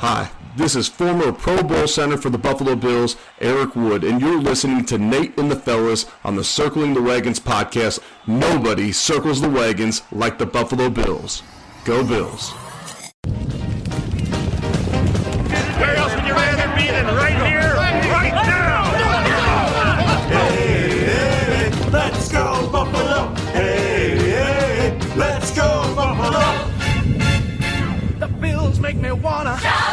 Hi, this is former Pro Bowl center for the Buffalo Bills, Eric Wood, and you're listening to Nate and the Fellas on the Circling the Wagons podcast. Nobody circles the wagons like the Buffalo Bills. Go Bills. Where else would you rather be than right here, right now? Hey, hey, let's go Buffalo. Hey, hey, let's go Buffalo. The Bills make me wanna shout.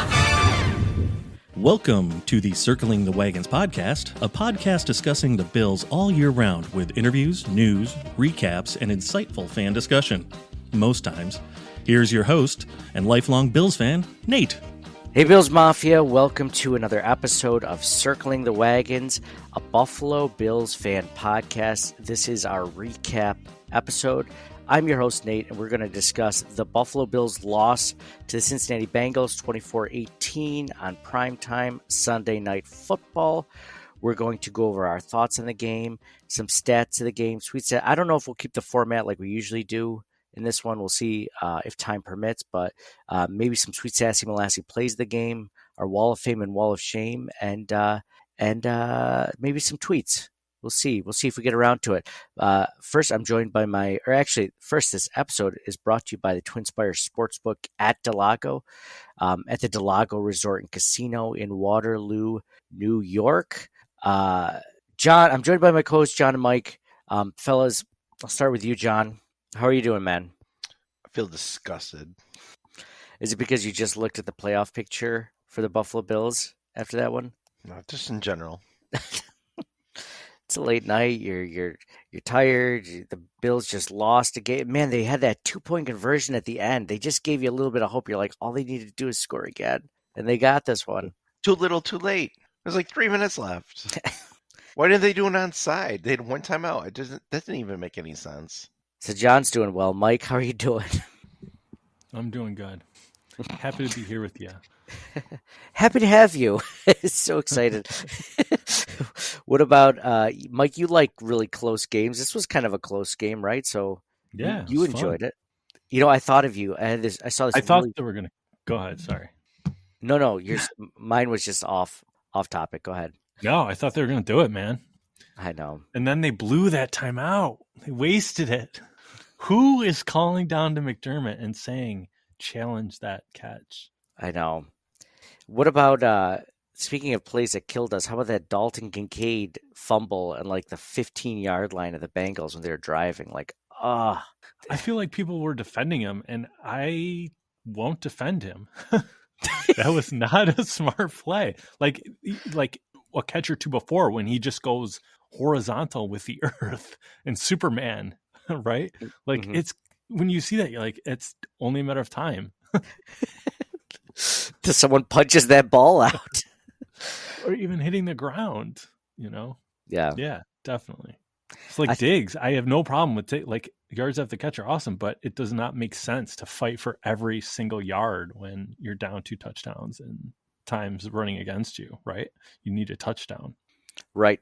Welcome to the Circling the Wagons podcast, a podcast discussing the Bills all year round with interviews, news, recaps, and insightful fan discussion. Most times. Here's your host and lifelong Bills fan, Nate. Hey Bills Mafia, welcome to another episode of Circling the Wagons, a Buffalo Bills fan podcast. This is our recap episode. I'm your host, Nate, and we're going to discuss the Buffalo Bills' loss to the Cincinnati Bengals 24-18 on primetime Sunday Night Football. We're going to go over our thoughts on the game, some stats of the game, sweet stat. I don't know if we'll keep the format like we usually do in this one. We'll see if time permits, but maybe some sweet sassy Molassie plays the game, our Wall of Fame and Wall of Shame, and maybe some tweets. We'll see. We'll see if we get around to it. First, I'm joined by this episode is brought to you by the TwinSpires Sportsbook at Del Lago, at the Del Lago Resort and Casino in Waterloo, New York. John, I'm joined by my co-hosts, John and Mike. Fellas, I'll start with you, John. How are you doing, man? I feel disgusted. Is it because you just looked at the playoff picture for the Buffalo Bills after that one? No, just in general. It's a late night. You're tired. The Bills just lost a game. Man, they had that 2-point conversion at the end. They just gave you a little bit of hope. You're like, all they needed to do is score again, and they got this one. Too little, too late. There's like 3 minutes left. Why didn't they do an onside? They had one timeout. It doesn't even make any sense. So John's doing well. Mike, how are you doing? I'm doing good. Happy to be here with you. Happy to have you. So excited. What about Mike? You like really close games. This was kind of a close game, right? So yeah, you enjoyed it. You know, I thought of you. I saw this. I thought they were gonna go ahead. Sorry. No. Mine was just off topic. Go ahead. No, I thought they were gonna do it, man. I know. And then they blew that timeout. They wasted it. Who is calling down to McDermott and saying, challenge that catch? I know. What about, speaking of plays that killed us, how about that Dalton Kincaid fumble and like the 15-yard line of the Bengals when they were driving? Like, I feel like people were defending him, and I won't defend him. That was not a smart play. Like a catch or two before when he just goes horizontal with the earth and Superman, right? Like It's when you see that, you're like, it's only a matter of time. Till someone punches that ball out. Or even hitting the ground, you know? Yeah, definitely. It's like Diggs. I have no problem with like yards after catch are awesome, but it does not make sense to fight for every single yard when you're down 2 touchdowns and time's running against you, right? You need a touchdown. Right.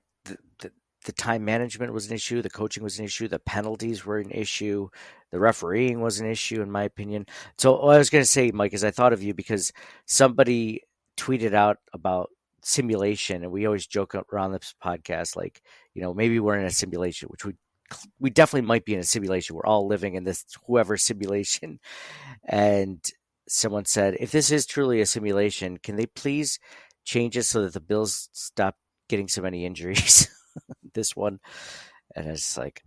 The time management was an issue. The coaching was an issue. The penalties were an issue. The refereeing was an issue, in my opinion. So what I was going to say, Mike, is I thought of you because somebody tweeted out about simulation, and we always joke around this podcast, like, you know, maybe we're in a simulation, which we definitely might be in a simulation. We're all living in this whoever simulation. And someone said, if this is truly a simulation, can they please change it so that the Bills stop getting so many injuries? This one, and it's like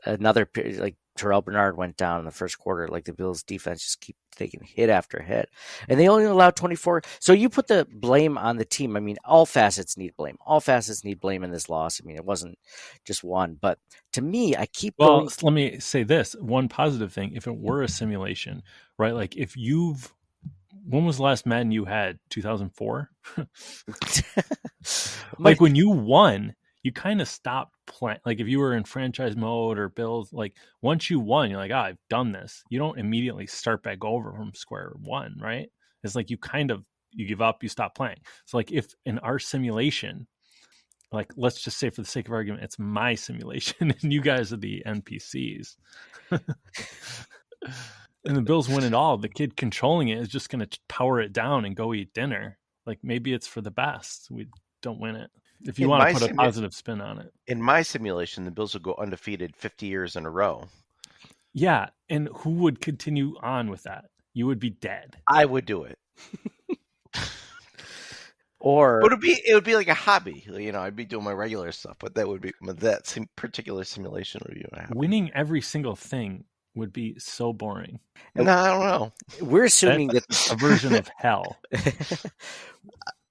another, like Terrell Bernard went down in the first quarter. Like the Bills defense just keep taking hit after hit, and they only allowed 24. So you put the blame on the team. I mean, all facets need blame. All facets need blame in this loss. I mean, it wasn't just one, but to me, I keep going. Let me say this one positive thing: if it were a simulation, right? Like when was the last Madden you had? 2004. Like when you won, you kind of stopped playing. Like if you were in franchise mode or Bills, like once you won, you're like, I've done this. You don't immediately start back over from square one, right? It's like you give up, you stop playing. So like if in our simulation, like let's just say for the sake of argument, it's my simulation and you guys are the NPCs. and the Bills win it all, the kid controlling it is just going to power it down and go eat dinner. Like maybe it's for the best. We don't win it. If you want to put a positive spin on it. In my simulation, the Bills will go undefeated 50 years in a row. Yeah, and who would continue on with that? You would be dead. I would do it. Or But it would be like a hobby. I'd be doing my regular stuff, but that particular simulation would be my hobby. Winning every single thing would be so boring. No, I don't know. we're assuming That's a version of hell.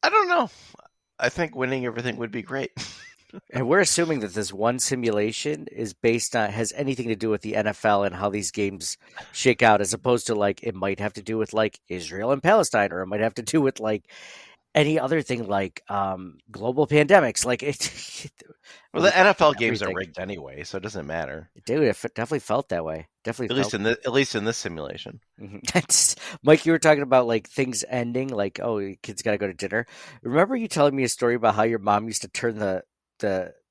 I don't know. I think winning everything would be great. And we're assuming that this one simulation is has anything to do with the NFL and how these games shake out, as opposed to like it might have to do with like Israel and Palestine, or it might have to do with like any other thing like global pandemics. Like Well, the NFL games are rigged anyway, so it doesn't matter. Dude, it definitely felt that way. Definitely, at least in this simulation. That's Mike. You were talking about like things ending, like your kids got to go to dinner. Remember you telling me a story about how your mom used to turn the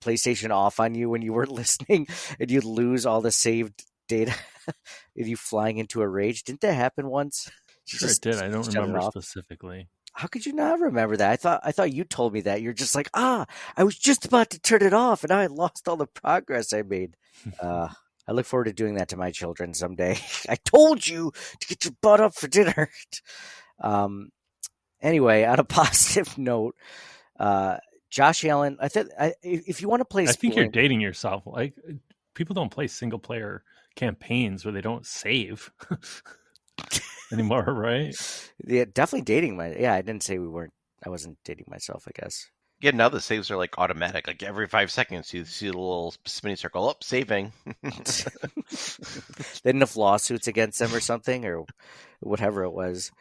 PlayStation off on you when you weren't listening, and you'd lose all the saved data, and you flying into a rage. Didn't that happen once? Sure, it did. I don't remember specifically. How could you not remember that? I thought you told me that. You're just like, I was just about to turn it off, and I lost all the progress I made. I look forward to doing that to my children someday. I told you to get your butt up for dinner. Anyway, on a positive note, Josh Allen, if you want to play, I think you're dating yourself. Like people don't play single player campaigns where they don't save anymore, right? Yeah, definitely dating I didn't say I wasn't dating myself, I guess. Yeah, now the saves are like automatic. Like every 5 seconds, you see the little spinning circle. Saving. They didn't have lawsuits against them or something, or whatever it was.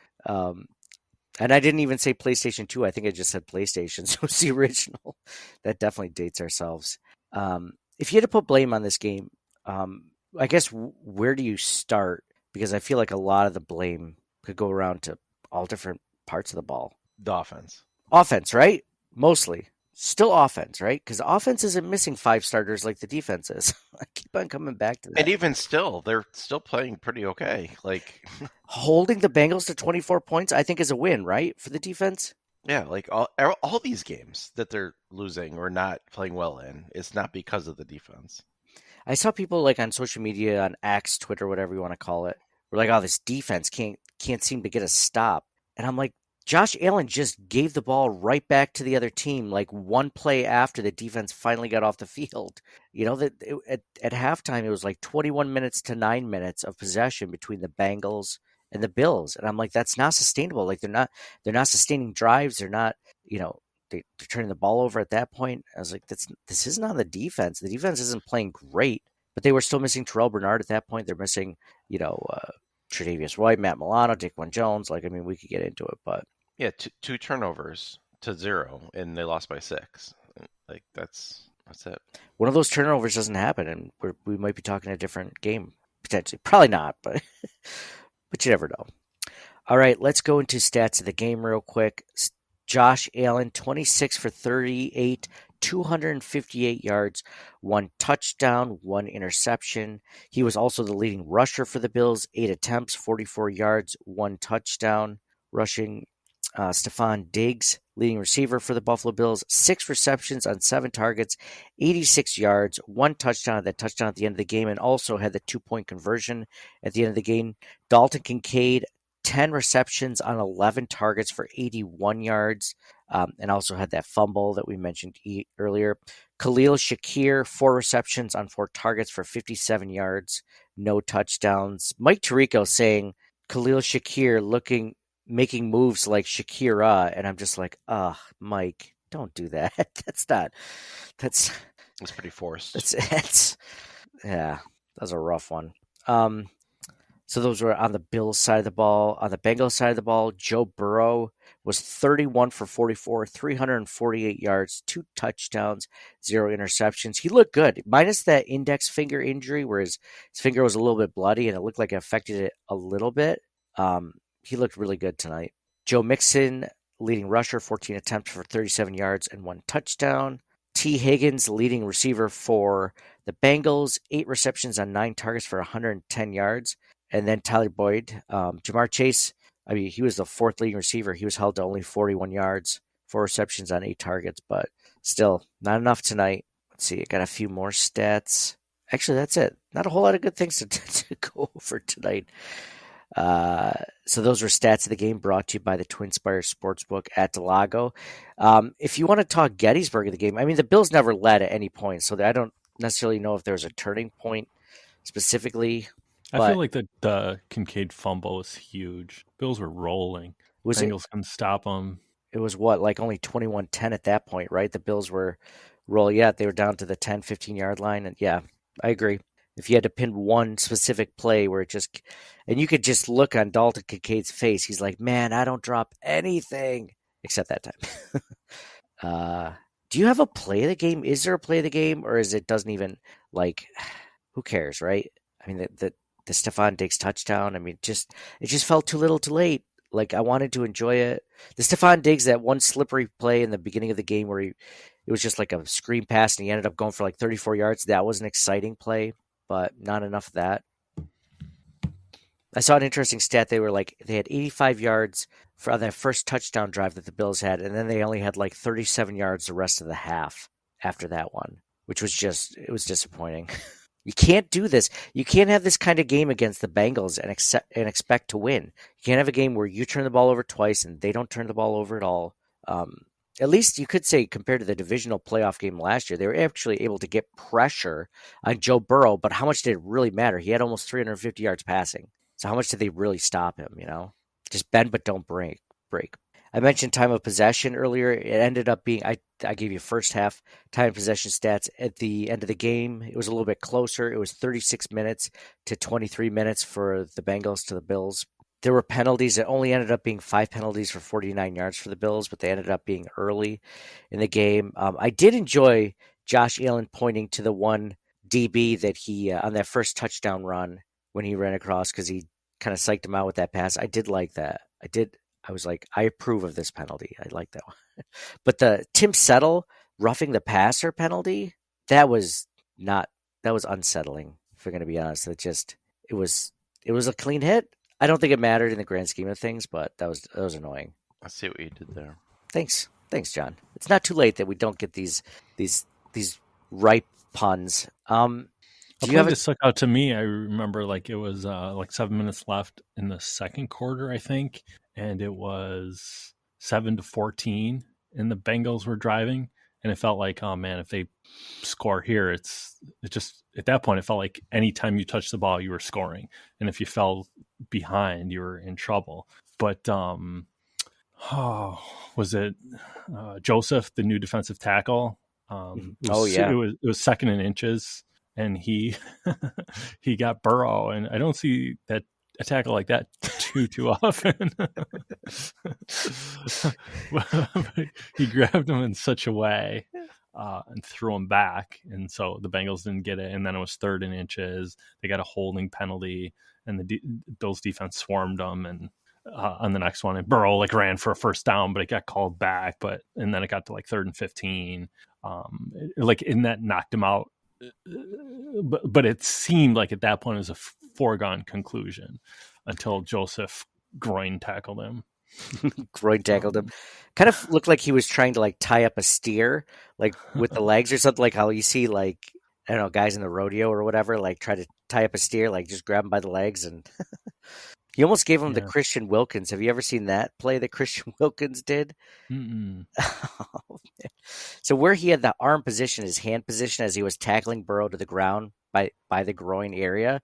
And I didn't even say PlayStation 2. I think I just said PlayStation. So it's the original. That definitely dates ourselves. If you had to put blame on this game, I guess where do you start? Because I feel like a lot of the blame could go around to all different parts of the ball. The offense. Offense, right? Mostly. Still offense, right? Because offense isn't missing 5 starters like the defense is. I keep on coming back to that. And even still, they're still playing pretty okay. Like holding the Bengals to 24 points, I think, is a win, right, for the defense? Yeah, like all these games that they're losing or not playing well in, it's not because of the defense. I saw people like on social media, on X, Twitter, whatever you want to call it, were like, "Oh, this defense can't seem to get a stop." And I'm like, Josh Allen just gave the ball right back to the other team, like one play after the defense finally got off the field. At halftime, it was like 21 minutes to 9 minutes of possession between the Bengals and the Bills, and I'm like, that's not sustainable. Like they're not sustaining drives. They're not, they're turning the ball over at that point. I was like, this isn't on the defense. The defense isn't playing great, but they were still missing Terrell Bernard at that point. They're missing, Tre'Davious White, Matt Milano, Daquan Jones. Like, I mean, we could get into it, but yeah, 2 turnovers to 0, and they lost by 6. Like that's it. One of those turnovers doesn't happen, and we might be talking a different game potentially. Probably not, but but you never know. All right, let's go into stats of the game real quick. Josh Allen, 26 for 38, 258 yards, 1 touchdown, 1 interception. He was also the leading rusher for the Bills, 8 attempts, 44 yards, 1 touchdown rushing. Stephon Diggs, leading receiver for the Buffalo Bills, 6 receptions on 7 targets, 86 yards, 1 touchdown, that touchdown at the end of the game, and also had the 2-point conversion at the end of the game. Dalton Kincaid, 10 receptions on 11 targets for 81 yards, and also had that fumble that we mentioned earlier. Khalil Shakir, 4 receptions on 4 targets for 57 yards, no touchdowns. Mike Tirico saying Khalil Shakir making moves like Shakira, and I'm just like, Mike, don't do that. That's pretty forced. Yeah, that was a rough one. So those were on the Bills side of the ball. On the Bengals side of the ball, Joe Burrow was 31 for 44, 348 yards, 2 touchdowns, 0 interceptions. He looked good, minus that index finger injury where his finger was a little bit bloody and it looked like it affected it a little bit. He looked really good tonight. Joe Mixon, leading rusher, 14 attempts for 37 yards and 1 touchdown. T. Higgins, leading receiver for the Bengals, 8 receptions on 9 targets for 110 yards. And then Tyler Boyd, Jamar Chase, I mean, he was the fourth leading receiver. He was held to only 41 yards, 4 receptions on 8 targets, but still not enough tonight. Let's see, I got a few more stats. Actually, that's it. Not a whole lot of good things to go over tonight. So those were stats of the game brought to you by the Twin Spires Sportsbook at Delago. If you want to talk Gettysburg of the game, I mean, the Bills never led at any point, so I don't necessarily know if there was a turning point specifically. I feel like the Kincaid fumble was huge. Bills were rolling. Bengals couldn't stop them. It was like only 21-10 at that point, right? The Bills were rolling. Yeah, they were down to the 10, 15-yard line. And yeah, I agree. If you had to pin one specific play where and you could just look on Dalton Kincaid's face, he's like, man, I don't drop anything except that time. Do you have a play of the game? Is there a play of the game, or is it doesn't even who cares, right? I mean, the Stephon Diggs touchdown. I mean, it just felt too little too late. Like, I wanted to enjoy it. The Stephon Diggs, that one slippery play in the beginning of the game where it was just like a screen pass and he ended up going for like 34 yards. That was an exciting play, but not enough of that. I saw an interesting stat. They had 85 yards for that first touchdown drive that the Bills had, and then they only had like 37 yards the rest of the half after that one, which was it was disappointing. You can't do this. You can't have this kind of game against the Bengals and expect to win. You can't have a game where you turn the ball over twice and they don't turn the ball over at all. At least you could say compared to the divisional playoff game last year, they were actually able to get pressure on Joe Burrow, but how much did it really matter? He had almost 350 yards passing. So how much did they really stop him, Just bend but don't break. I mentioned time of possession earlier. It ended up being, I gave you first half time of possession stats. At the end of the game, it was a little bit closer. It was 36 minutes to 23 minutes for the Bengals to the Bills. There were penalties. It only ended up being 5 penalties for 49 yards for the Bills, but they ended up being early in the game. I did enjoy Josh Allen pointing to the one DB that he, on that first touchdown run when he ran across, because he kind of psyched him out with that pass. I did like that. I was like, I approve of this penalty. I like that one. But the Tim Settle roughing the passer penalty, that was unsettling, if we're going to be honest. It was a clean hit. I don't think it mattered in the grand scheme of things, but that was annoying. I see what you did there. Thanks, John. It's not too late that we don't get these ripe puns. A play that stuck out to me, I remember it was 7 minutes left in the second quarter, I think, and it was 7-14, and the Bengals were driving, and it felt like, oh man, if they score here, it just at that point it felt like anytime you touched the ball, you were scoring, and if you fell behind, you were in trouble. But was it Joseph, the new defensive tackle? It was second in inches. And he got Burrow, and I don't see a tackle like that too often. He grabbed him in such a way and threw him back, and so the Bengals didn't get it. And then it was third and inches. They got a holding penalty, and the Bills defense swarmed them. And on the next one, and Burrow ran for a first down, but it got called back. And then it got to 3rd and 15. And that knocked him out. But it seemed like at that point it was a foregone conclusion until Joseph groin tackled him. Kind of looked like he was trying to tie up a steer, with the legs or something, like how you see I don't know, guys in the rodeo or whatever, try to tie up a steer, just grab him by the legs. And he almost gave him the Christian Wilkins. Have you ever seen that play that Christian Wilkins did? Mm-mm. Oh, man. So where he had the arm position, his hand position as he was tackling Burrow to the ground by the groin area,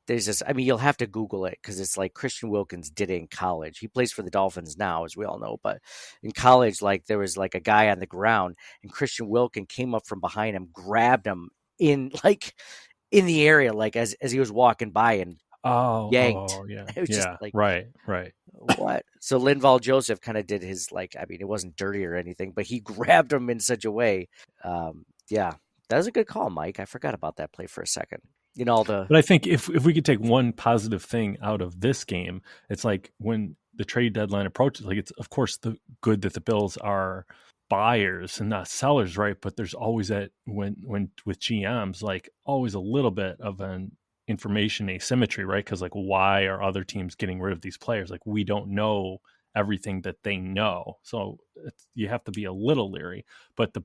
there's this, I mean, you'll have to Google it because it's Christian Wilkins did it in college. He plays for the Dolphins now, as we all know, but in college, there was a guy on the ground and Christian Wilkins came up from behind him, grabbed him in the area, as he was walking by and yanked. Oh, yeah. It was just right. What? So Linval Joseph kind of did his I mean, it wasn't dirty or anything, but he grabbed him in such a way. That was a good call, Mike. I forgot about that play for a second. But I think if we could take one positive thing out of this game, it's when the trade deadline approaches, it's of course the good that the Bills are buyers and not sellers, right? But there's always that when with GMs, always a little bit of an information asymmetry, right? Because like, why are other teams getting rid of these players? Like, we don't know everything that they know, so you have to be a little leery. But the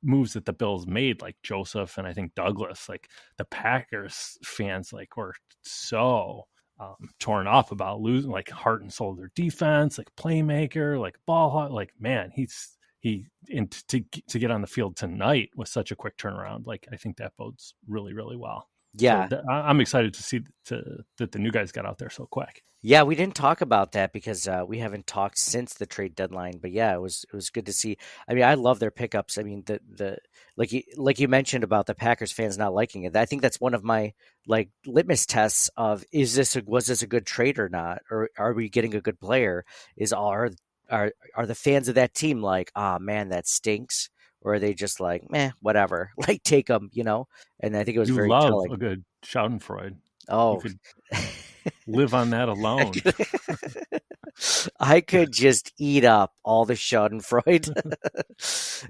moves that the Bills made, like Joseph and I think Douglas, like the Packers fans like were so torn up about losing, like heart and soul of their defense, like playmaker, like ball, like man, to get on the field tonight with such a quick turnaround, like I think that bodes really, really well. Yeah. So I'm excited to see that the new guys got out there so quick. Yeah, we didn't talk about that because we haven't talked since the trade deadline. But yeah, it was good to see. I mean, I love their pickups. I mean, the like you mentioned about the Packers fans not liking it. I think that's one of my like litmus tests of was this a good trade or not, or are we getting a good player? Are the fans of that team like, ah, man, that stinks? Or are they just like, meh, whatever, like take them, you know? And I think it was very telling. A good Schadenfreude. Oh, you could live on that alone. I could just eat up all the Schadenfreude,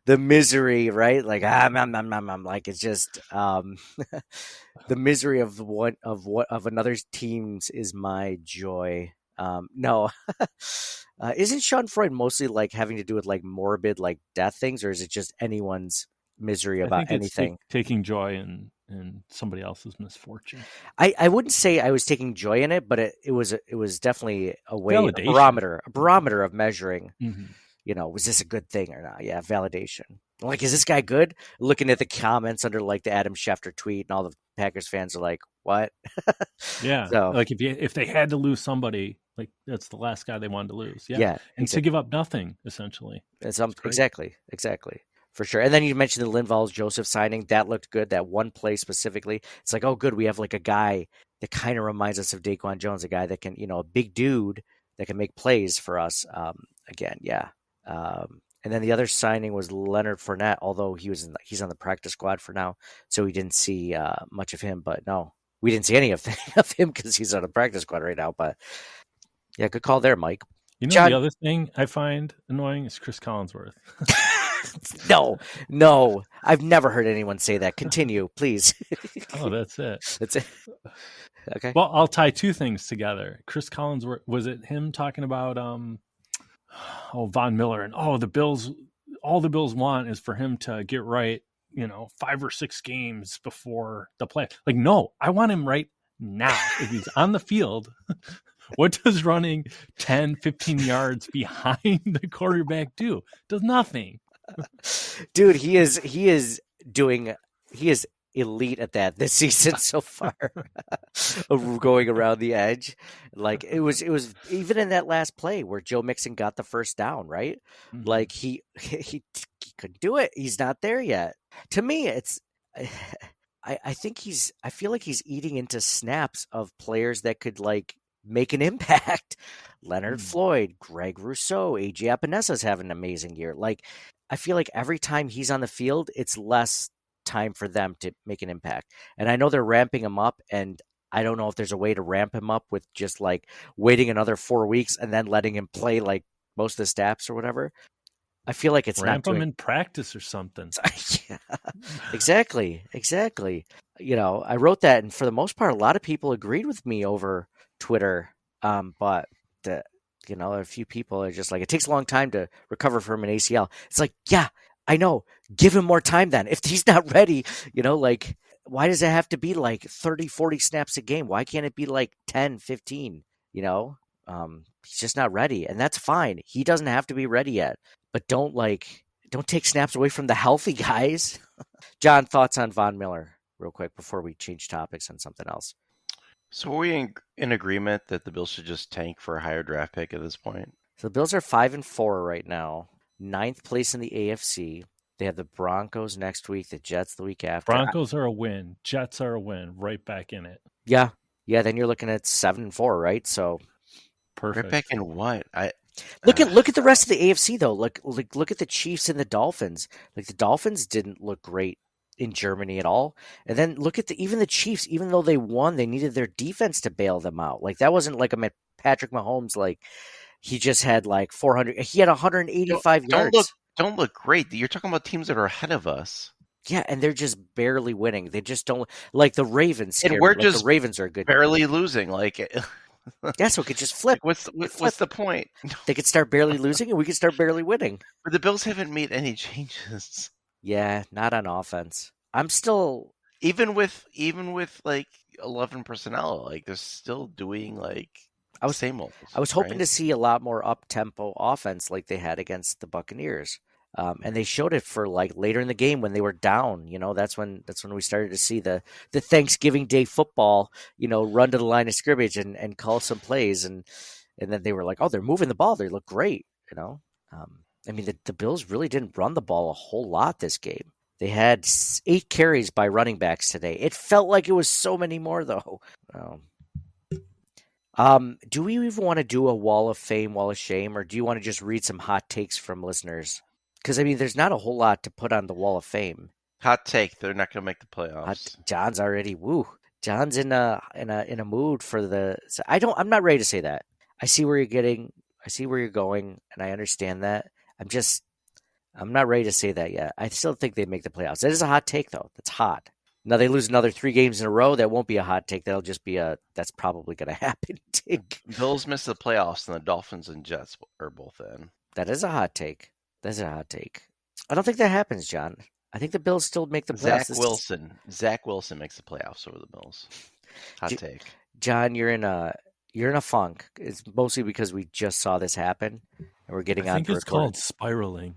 the misery, right? Like like it's just the misery of another team's is my joy. No, isn't Schadenfreude mostly like having to do with like morbid like death things, or is it just anyone's misery about anything? Taking joy in somebody else's misfortune. I wouldn't say I was taking joy in it, but it was definitely a way, a barometer of measuring, you know, was this a good thing or not? Yeah. Validation. Like, is this guy good? Looking at the comments under like the Adam Schefter tweet, and all the Packers fans are like, what? Yeah. So, like if they had to lose somebody, like that's the last guy they wanted to lose. Yeah. And exactly. To give up nothing, essentially. Exactly. For sure. And then you mentioned the Linval's Joseph signing. That looked good. That one play specifically. It's like, oh, good. We have like a guy that kind of reminds us of Daquan Jones, a guy that can, you know, a big dude that can make plays for us. Again, yeah. And then the other signing was Leonard Fournette, although he's on the practice squad for now, so we didn't see much of him. But no, we didn't see any of him because he's on a practice squad right now. But yeah, good call there, Mike. You know, John, the other thing I find annoying is Chris Collinsworth. No, I've never heard anyone say that. Continue, please. Oh, that's it. That's it. Okay. Well, I'll tie two things together. Chris Collinsworth, was it him talking about Von Miller and all the Bills want is for him to get right, you know, 5 or 6 games before the play. Like, no, I want him right now. If he's on the field, what does running 10, 15 yards behind the quarterback do? Does nothing. Dude, he is elite at that this season so far. Going around the edge. Like it was even in that last play where Joe Mixon got the first down, right? Mm-hmm. Like he couldn't do it. He's not there yet. To me, I feel like he's eating into snaps of players that could like make an impact. Leonard Floyd, Greg Rousseau, AJ Epenesa's having an amazing year. Like I feel like every time he's on the field, it's less time for them to make an impact. And I know they're ramping him up, and I don't know if there's a way to ramp him up with just like waiting another 4 weeks and then letting him play like most of the snaps or whatever. I feel like it's ramp him in practice or something. Yeah, exactly. You know, I wrote that, and for the most part, a lot of people agreed with me over Twitter. But you know, a few people are just like, it takes a long time to recover from an ACL. It's like, yeah, I know. Give him more time then. If he's not ready, you know, like, why does it have to be like 30, 40 snaps a game? Why can't it be like 10, 15, you know? He's just not ready, and that's fine. He doesn't have to be ready yet, but don't take snaps away from the healthy guys. John, thoughts on Von Miller real quick before we change topics on something else. So are we in agreement that the Bills should just tank for a higher draft pick at this point? So the Bills are 5-4 right now, 9th place in the AFC. They have the Broncos next week, the Jets the week after. Broncos are a win. Jets are a win. Right back in it. Yeah. Then you're looking at 7-4, right? So perfect. Right back in what? Look at the rest of the AFC though. Look at the Chiefs and the Dolphins. Like the Dolphins didn't look great in Germany at all. And then look at even the Chiefs, even though they won, they needed their defense to bail them out. Like that wasn't like a Patrick Mahomes, like he just had like 400. He had 185 yards. Don't look great. You're talking about teams that are ahead of us. Yeah, and they're just barely winning. They just don't like the Ravens. And scare we're me. Like, just the Ravens are good. barely losing. Like, Yeah, so it could just flip. what's the point? They could start barely losing, and we could start barely winning. But the Bills haven't made any changes. Yeah, not on offense. I'm still. Even with like 11 personnel, like they're still doing like same old. I was hoping to see a lot more up-tempo offense like they had against the Buccaneers. And they showed it for like later in the game when they were down. That's when we started to see the Thanksgiving Day football, run to the line of scrimmage and call some plays. And then they were like, oh, they're moving the ball. They look great. I mean, the Bills really didn't run the ball a whole lot this game. They had 8 carries by running backs today. It felt like it was so many more, though. Do we even want to do a Wall of Fame, Wall of Shame, or do you want to just read some hot takes from listeners? Because, I mean, there's not a whole lot to put on the Wall of Fame. Hot take: they're not going to make the playoffs. John's already John's in a mood for the. I'm not ready to say that. I see where you're getting. I see where you're going, and I understand that. I'm not ready to say that yet. I still think they make the playoffs. That is a hot take, though. That's hot. Now they lose another 3 games in a row. That won't be a hot take. That'll just be that's probably going to happen. Bills miss the playoffs, and the Dolphins and Jets are both in. That is a hot take. That's a hot take. I don't think that happens, John. I think the Bills still make the playoffs. Zach Wilson makes the playoffs over the Bills. Hot take. John, you're in a funk. It's mostly because we just saw this happen, and we're getting on. I think it's called spiraling.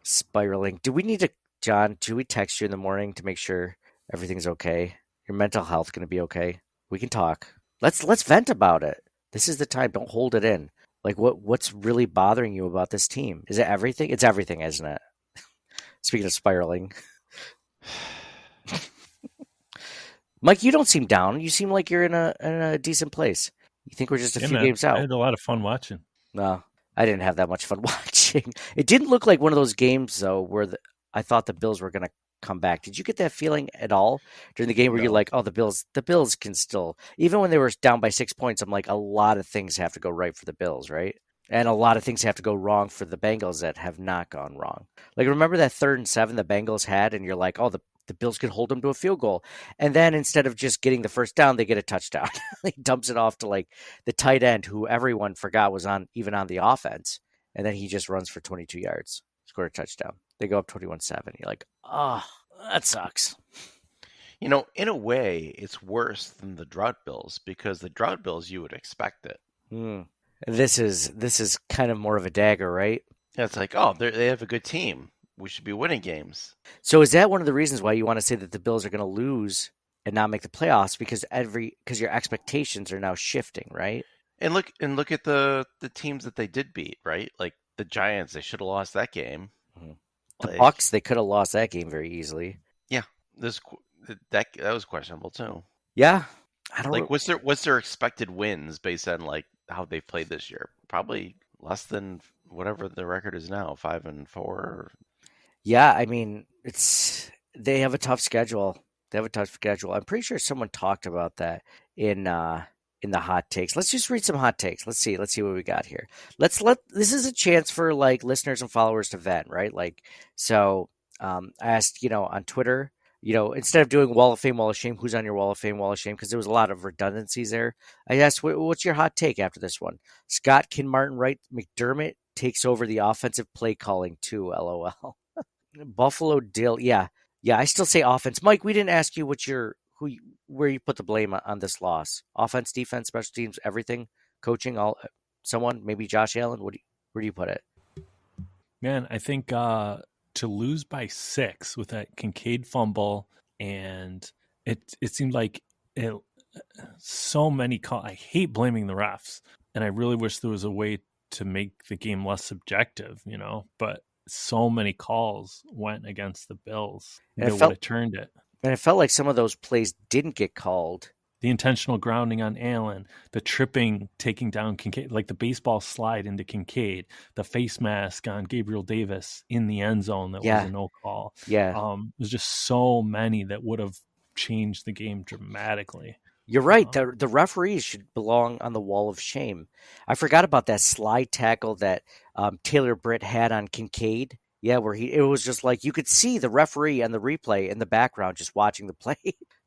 Spiraling. Do we need to, John? Do we text you in the morning to make sure everything's okay? Your mental health going to be okay? We can talk. Let's vent about it. This is the time. Don't hold it in. Like, what's really bothering you about this team? Is it everything? It's everything, isn't it? Speaking of spiraling. Mike, you don't seem down. You seem like you're in a decent place. You think we're just a few games out? I had a lot of fun watching. No, I didn't have that much fun watching. It didn't look like one of those games, though, where I thought the Bills were going to come back. Did you get that feeling at all during the game where you're like, oh, the Bills can still, even when they were down by 6 points, I'm like, a lot of things have to go right for the Bills, right? And a lot of things have to go wrong for the Bengals that have not gone wrong. Like, remember that 3rd and 7 the Bengals had, and you're like, oh, the Bills could hold them to a field goal. And then instead of just getting the first down, they get a touchdown. He dumps it off to like the tight end who everyone forgot was even on the offense. And then he just runs for 22 yards, scored a touchdown. They go up 21-7. You're like, oh, that sucks. In a way, it's worse than the Drought Bills because the Drought Bills, you would expect it. This is kind of more of a dagger, right? Yeah, it's like, oh, they have a good team. We should be winning games. So is that one of the reasons why you want to say that the Bills are going to lose and not make the playoffs because your expectations are now shifting, right? And look at the teams that they did beat, right? Like the Giants, they should have lost that game. Mm-hmm. The Bucs, they could have lost that game very easily. Yeah, that was questionable too. Yeah, I don't like. What's their expected wins based on like how they've played this year? Probably less than whatever the record is now, 5-4. Yeah, I mean they have a tough schedule. I'm pretty sure someone talked about that in the hot takes. Let's just read some hot takes. Let's see what we got here. This is a chance for like listeners and followers to vent, right? Like, so I asked, on Twitter, instead of doing Wall of Fame, Wall of Shame, who's on your Wall of Fame, Wall of Shame? Because there was a lot of redundancies there. I asked, what's your hot take after this one? Scott Kinmartin, right? McDermott takes over the offensive play calling too, LOL. Buffalo Dill. Yeah. I still say offense. Mike, we didn't ask you where you put the blame on this loss. Offense, defense, special teams, everything, coaching, someone, maybe Josh Allen. Where do you put it? Man, I think to lose by 6 with that Kincaid fumble, and it seemed like so many calls. I hate blaming the refs, and I really wish there was a way to make the game less subjective, but so many calls went against the Bills. They would have turned it. And it felt like some of those plays didn't get called. The intentional grounding on Allen, the tripping, taking down Kincaid, like the baseball slide into Kincaid, the face mask on Gabriel Davis in the end zone that was a no call. Yeah. There's just so many that would have changed the game dramatically. You're right. The referees should belong on the Wall of Shame. I forgot about that slide tackle that Taylor Britt had on Kincaid Yeah, where it was just like you could see the referee and the replay in the background just watching the play,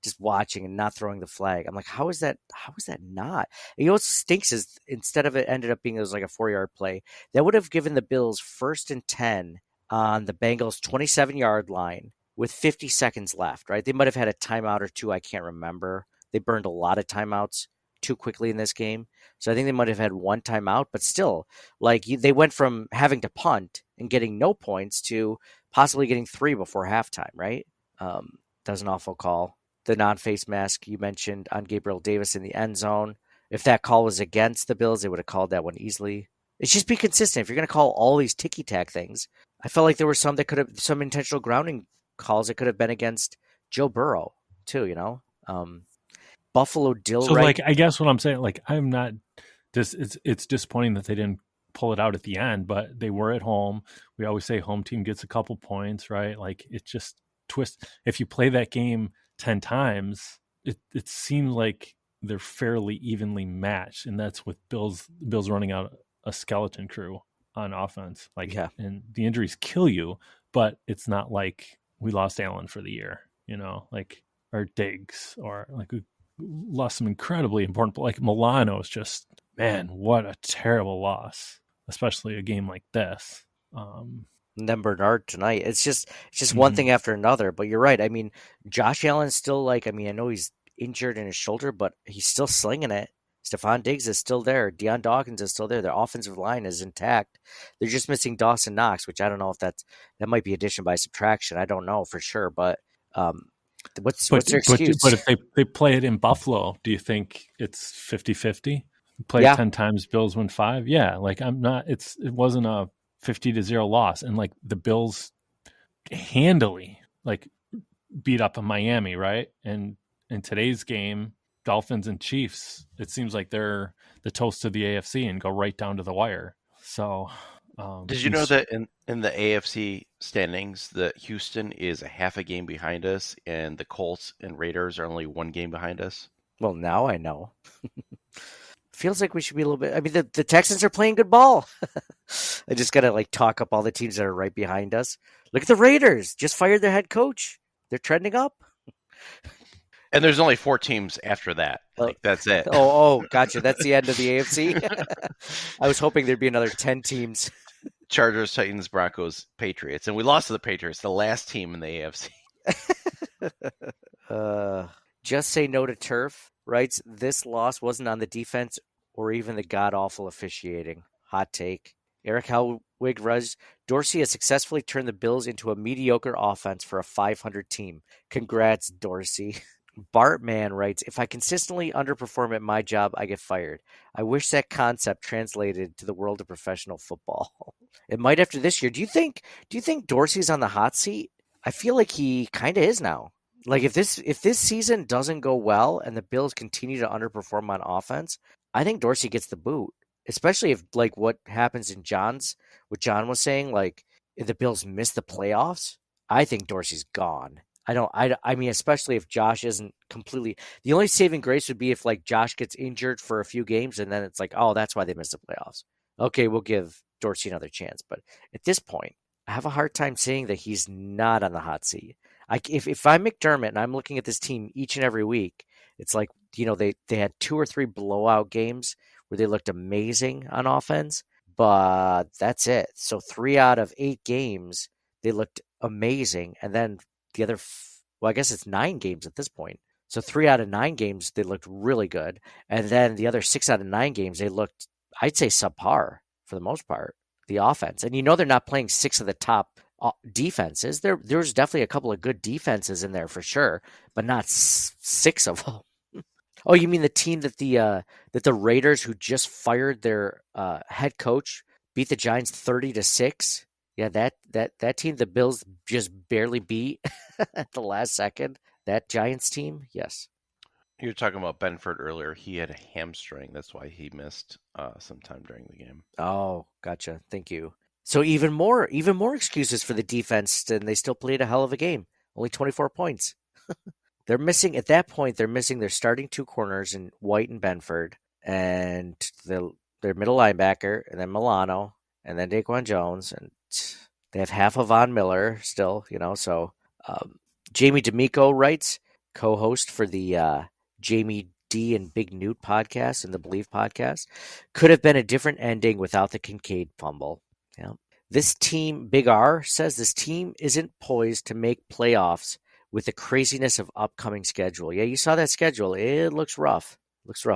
just watching and not throwing the flag. I'm like, how is that? How is that not? And you know what stinks is instead of it ended up being it was like a 4-yard play, that would have given the Bills 1st and 10 on the Bengals 27-yard line with 50 seconds left. Right? They might have had a timeout or two. I can't remember. They burned a lot of timeouts too quickly in this game. So I think they might have had one timeout, but still, like they went from having to punt and getting no points to possibly getting 3 before halftime, right? That was an awful call. The non-face mask you mentioned on Gabriel Davis in the end zone. If that call was against the Bills, they would have called that one easily. It's just be consistent. If you're going to call all these ticky-tack things, I felt like there were some that could have some intentional grounding calls that could have been against Joe Burrow too, you know? Buffalo Dill. So, like, I guess what I'm saying, like, I'm not. It's disappointing that they didn't pull it out at the end, but they were at home. We always say home team gets a couple points, right? Like, it just twists. If you play that game 10 times, it seems like they're fairly evenly matched, and that's with Bills running out a skeleton crew on offense. Like, Yeah. and the injuries kill you, but it's not like we lost Allen for the year, you know, like, or Diggs, or like we lost some incredibly important, like Milano is just, man, what a terrible loss, especially a game like this. And then Bernard tonight. It's just one thing after another. But you're right. I mean, Josh Allen's still like, I mean, I know he's injured in his shoulder, but he's still slinging it. Stephon Diggs is still there. Deion Dawkins is still there. Their offensive line is intact. They're just missing Dawson Knox, which I don't know if that might be addition by subtraction. I don't know for sure, but what's their excuse? But if they play it in Buffalo, do you think it's 50-50? Play 10 times, Bills win 5? Yeah, like it wasn't a 50-0 loss, and like the Bills handily like beat up on Miami, right? And in today's game, Dolphins and Chiefs, it seems like they're the toast of the AFC and go right down to the wire. So did you know that in the AFC standings, that Houston is a half a game behind us, and the Colts and Raiders are only 1 game behind us? Well, now I know. Feels like we should be a little bit. I mean, the Texans are playing good ball. I just got to like talk up all the teams that are right behind us. Look at the Raiders. Just fired their head coach. They're trending up. And there's only 4 teams after that. Like, that's it. Oh, gotcha. That's the end of the AFC. I was hoping there'd be another 10 teams. Chargers, Titans, Broncos, Patriots. And we lost to the Patriots, the last team in the AFC. Just say no to turf, writes, this loss wasn't on the defense or even the god-awful officiating. Hot take. Eric Howig writes, Dorsey has successfully turned the Bills into a mediocre offense for a 500 team. Congrats, Dorsey. Bartman writes, if I consistently underperform at my job, I get fired. I wish that concept translated to the world of professional football. It might after this year. Do you think Dorsey's on the hot seat? I feel like he kind of is now. Like if this season doesn't go well and the Bills continue to underperform on offense, I think Dorsey gets the boot. Especially if like what happens in what John was saying, like if the Bills miss the playoffs, I think Dorsey's gone. I mean, especially if Josh isn't completely. The only saving grace would be if like Josh gets injured for a few games and then it's like, oh, that's why they missed the playoffs. Okay, we'll give Dorsey another chance. But at this point, I have a hard time saying that he's not on the hot seat. If I'm McDermott and I'm looking at this team each and every week, it's like, you know, they had 2 or 3 blowout games where they looked amazing on offense, but that's it. So 3 out of 8 games, they looked amazing. And then the other, I guess it's 9 games at this point. So 3 out of 9 games, they looked really good. And then the other 6 out of 9 games, they looked, I'd say, subpar for the most part, the offense. And you know they're not playing 6 of the top defenses. There's definitely a couple of good defenses in there for sure, but not 6 of them. Oh, you mean the team that the Raiders, who just fired their head coach, beat the Giants 30-6? Yeah, that team the Bills just barely beat at the last second. That Giants team, yes. You were talking about Benford earlier. He had a hamstring. That's why he missed some time during the game. Oh, gotcha. Thank you. So even more excuses for the defense, and they still played a hell of a game. Only 24 points. They're missing their starting 2 corners in White and Benford, and their middle linebacker, and then Milano, and then Daquan Jones, and They have half of Von Miller still, so Jamie D'Amico writes, co-host for the Jamie D and Big Newt podcast and the Believe podcast, could have been a different ending without the Kincaid fumble. Yeah. This team, Big R, says this team isn't poised to make playoffs with the craziness of upcoming schedule. Yeah, you saw that schedule. It looks rough.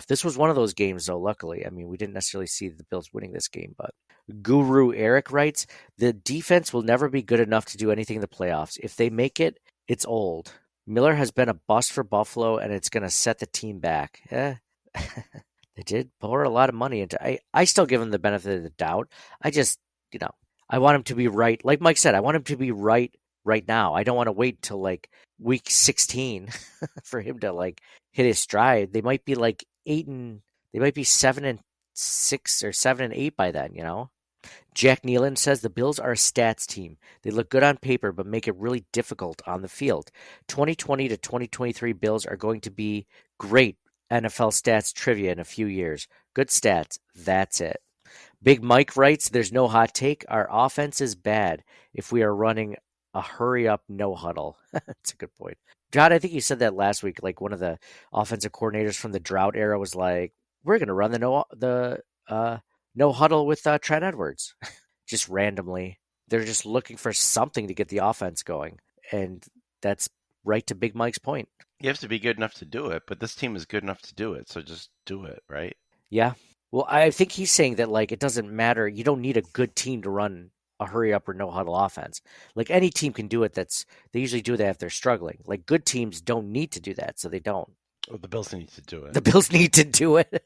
This was one of those games, though, luckily. I mean, we didn't necessarily see the Bills winning this game, but Guru Eric writes, the defense will never be good enough to do anything in the playoffs. If they make it, it's old. Miller has been a bust for Buffalo, and it's going to set the team back. They did pour a lot of money into it. I still give him the benefit of the doubt. I just, I want him to be right. Like Mike said, I want him to be right now. I don't want to wait till like week 16 for him to like hit his stride. They might be like 7-6 or 7-8 by then, Jack Nealon says the Bills are a stats team. They look good on paper, but make it really difficult on the field. 2020 to 2023 Bills are going to be great NFL stats trivia in a few years. Good stats. That's it. Big Mike writes, there's no hot take. Our offense is bad if we are running a hurry up no huddle. That's a good point. John, I think you said that last week. Like one of the offensive coordinators from the drought era was like, we're going to run the no huddle with Trent Edwards. Just randomly. They're just looking for something to get the offense going. And that's right to Big Mike's point. You have to be good enough to do it, but this team is good enough to do it. So just do it, right? Yeah. Well, I think he's saying that like it doesn't matter. You don't need a good team to run a hurry up or no huddle offense. Like any team can do it. They usually do that if they're struggling. Like good teams don't need to do that, so they don't. Well, the Bills need to do it. The Bills need to do it.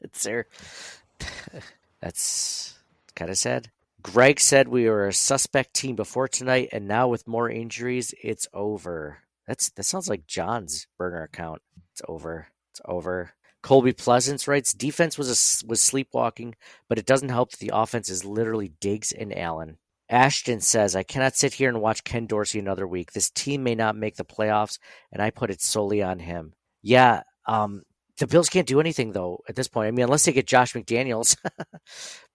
That's kind of sad. Greg said we were a suspect team before tonight, and now with more injuries, it's over. That sounds like John's burner account. It's over. It's over. Colby Pleasance writes, defense was sleepwalking, but it doesn't help that the offense is literally Diggs and Allen. Ashton says, I cannot sit here and watch Ken Dorsey another week. This team may not make the playoffs, and I put it solely on him. Yeah, the Bills can't do anything, though, at this point. I mean, unless they get Josh McDaniels.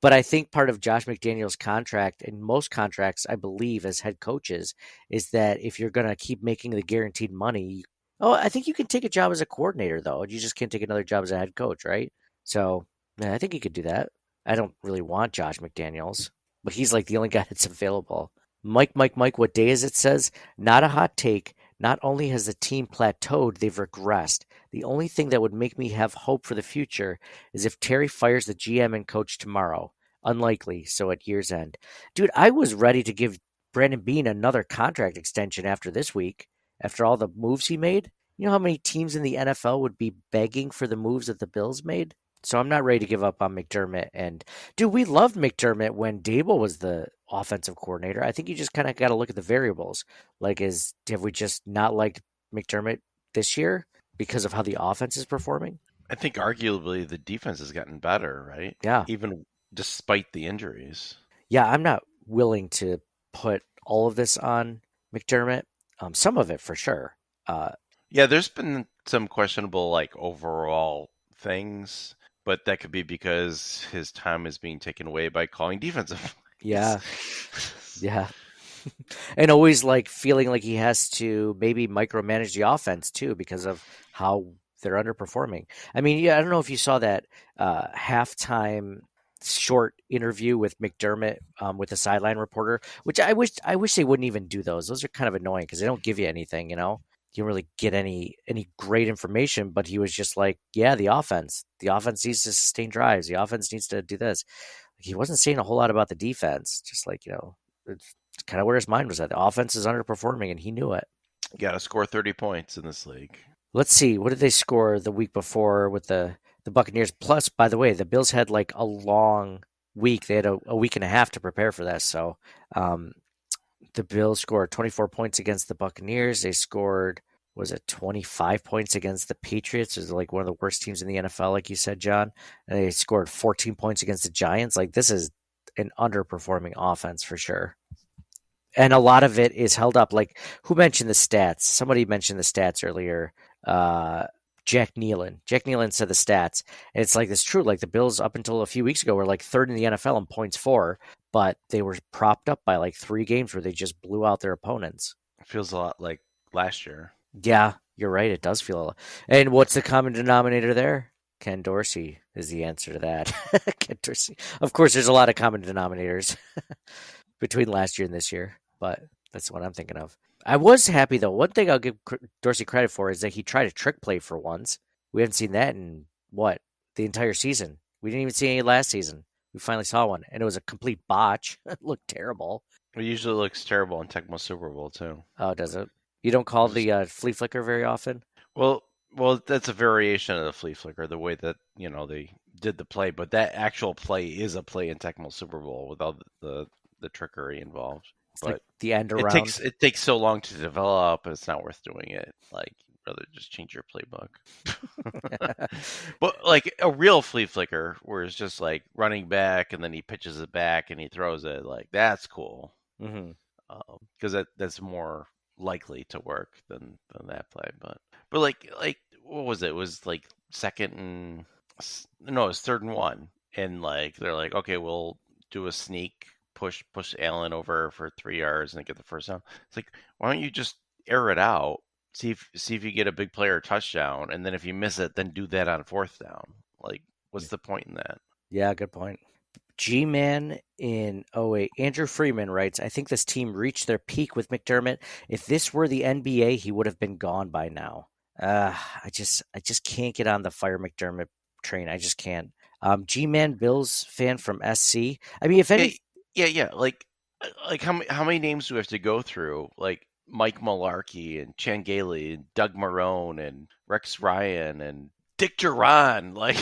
But I think part of Josh McDaniels' contract, and most contracts, I believe, as head coaches, is that if you're going to keep making the guaranteed money, I think you can take a job as a coordinator, though. You just can't take another job as a head coach, right? So, yeah, I think you could do that. I don't really want Josh McDaniels, but he's like the only guy that's available. Mike, what day is it? Says, not a hot take. Not only has the team plateaued, they've regressed. The only thing that would make me have hope for the future is if Terry fires the GM and coach tomorrow. Unlikely, so at year's end. Dude, I was ready to give Brandon Beane another contract extension after this week, after all the moves he made. You know how many teams in the NFL would be begging for the moves that the Bills made? So I'm not ready to give up on McDermott. And, dude, we loved McDermott when Dable was the offensive coordinator. I think you just kind of got to look at the variables. Like, have we just not liked McDermott this year because of how the offense is performing? I think arguably the defense has gotten better, right? Yeah. Even despite the injuries. Yeah, I'm not willing to put all of this on McDermott. Some of it for sure. Yeah, there's been some questionable, like, overall things, but that could be because his time is being taken away by calling defensive. Yeah. Yeah. And always like feeling like he has to maybe micromanage the offense too because of how they're underperforming. I mean, yeah, I don't know if you saw that halftime short interview with McDermott with the sideline reporter, which I wish they wouldn't even do those. Those are kind of annoying because they don't give you anything, you know? You don't really get any great information, but he was just like, yeah, the offense needs to sustain drives. The offense needs to do this. He wasn't saying a whole lot about the defense, just like, it's kind of where his mind was at. The offense is underperforming, and he knew it. You got to score 30 points in this league. Let's see. What did they score the week before with the Buccaneers? Plus, by the way, the Bills had like a long week. They had a week and a half to prepare for this. So the Bills scored 24 points against the Buccaneers. They scored, 25 points against the Patriots? Is like one of the worst teams in the NFL, like you said, John. And they scored 14 points against the Giants. Like, this is an underperforming offense for sure. And a lot of it is held up. Like, who mentioned the stats? Somebody mentioned the stats earlier. Jack Nealon. Jack Nealon said the stats. And it's like, it's true. Like, the Bills up until a few weeks ago were like third in the NFL in points for, but they were propped up by like 3 games where they just blew out their opponents. It feels a lot like last year. Yeah, you're right. It does feel a lot. And what's the common denominator there? Ken Dorsey is the answer to that. Ken Dorsey. Of course, there's a lot of common denominators between last year and this year, but that's what I'm thinking of. I was happy, though. One thing I'll give Dorsey credit for is that he tried a trick play for once. We haven't seen that in, the entire season. We didn't even see any last season. We finally saw one, and it was a complete botch. It looked terrible. It usually looks terrible in Tecmo Super Bowl, too. Oh, does it? You don't call the flea flicker very often? Well, that's a variation of the flea flicker, the way that, they did the play. But that actual play is a play in Tecmo Super Bowl without the trickery involved. It's but like the end around. It takes so long to develop, it's not worth doing it. Like, rather just change your playbook. But like a real flea flicker, where it's just like running back and then he pitches it back and he throws it, like that's cool. Because that's more likely to work than that play. But like what was it? It was like it was 3rd and 1, and like they're like, okay, we'll do a sneak push Allen over for 3 yards and get the first down. It's like, why don't you just air it out, see if you get a big player touchdown, and then if you miss it, then do that on 4th down. Like, what's the point in that? Yeah, good point. G-Man in 08, Andrew Freeman writes, I think this team reached their peak with McDermott. If this were the NBA, he would have been gone by now. I just can't get on the fire McDermott train. I just can't. G-Man Bills fan from SC. I mean, if any... Yeah. Like how many names do we have to go through? Like Mike Mularkey and Chan Gailey and Doug Marrone and Rex Ryan and Dick Duran, like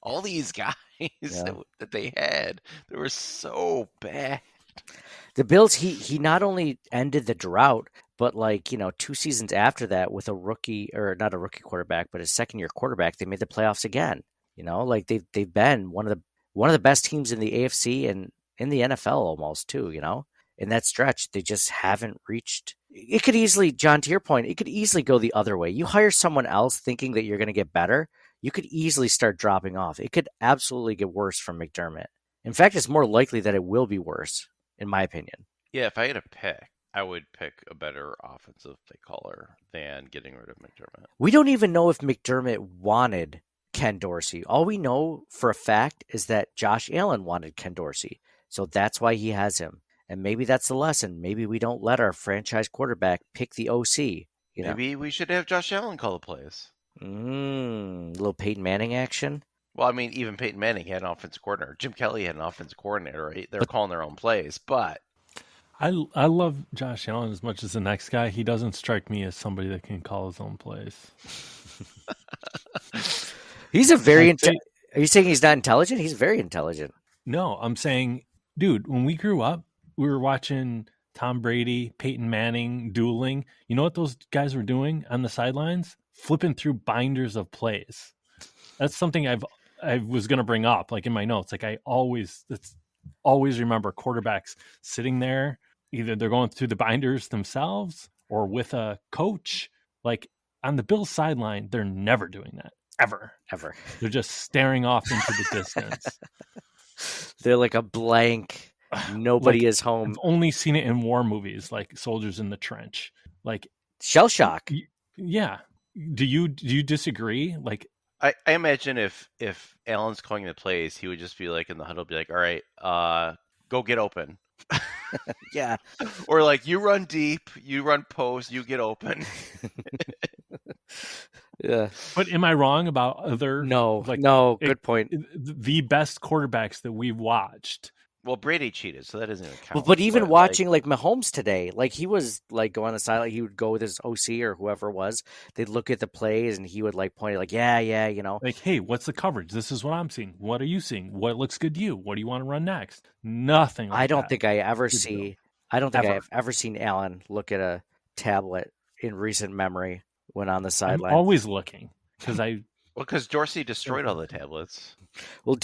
all these guys that they had, they were so bad. The Bills, he not only ended the drought, but 2 seasons after that with a rookie, or not a rookie quarterback, but a second-year quarterback, they made the playoffs again. Like they've been one of the best teams in the AFC and in the NFL almost too. In that stretch, they just haven't reached. It could easily, John, to your point, it could easily go the other way. You hire someone else thinking that you're going to get better, you could easily start dropping off. It could absolutely get worse from McDermott. In fact, it's more likely that it will be worse, in my opinion. Yeah, if I had a pick, I would pick a better offensive play caller than getting rid of McDermott. We don't even know if McDermott wanted Ken Dorsey. All we know for a fact is that Josh Allen wanted Ken Dorsey. So that's why he has him. And maybe that's the lesson. Maybe we don't let our franchise quarterback pick the OC. Maybe we should have Josh Allen call the plays. A little Peyton Manning action. Well, I mean, even Peyton Manning had an offensive coordinator. Jim Kelly had an offensive coordinator, right? They're calling their own plays, but... I love Josh Allen as much as the next guy. He doesn't strike me as somebody that can call his own plays. He's a very... Are you saying he's not intelligent? He's very intelligent. No, I'm saying, dude, when we grew up, we were watching Tom Brady, Peyton Manning dueling. You know what those guys were doing on the sidelines? Flipping through binders of plays. That's something I was going to bring up, like in my notes. Like I always remember quarterbacks sitting there. Either they're going through the binders themselves or with a coach. Like on the Bills sideline, they're never doing that. Ever. They're just staring off into the distance. They're like a blank. Nobody is home. I've only seen it in war movies, like Soldiers in the Trench. Like shell shock. Yeah. Do you disagree? Like I imagine if Allen's calling the plays, he would just be like in the huddle, be like, "All right, go get open." Yeah. Or like, you run deep, you run post, you get open. Yeah. But am I wrong about other? No. Good point. The best quarterbacks that we've watched. Well, Brady cheated, so that doesn't even count. But even watching like Mahomes today, like he was like go on the side, like he would go with his OC or whoever it was. They'd look at the plays and he would like point like, yeah, Like, hey, what's the coverage? This is what I'm seeing. What are you seeing? What looks good to you? What do you want to run next? Nothing. Like I don't that. think I ever see. I don't think I've ever seen Allen look at a tablet in recent memory when on the sideline. I'm always looking because Dorsey destroyed all the tablets. Well,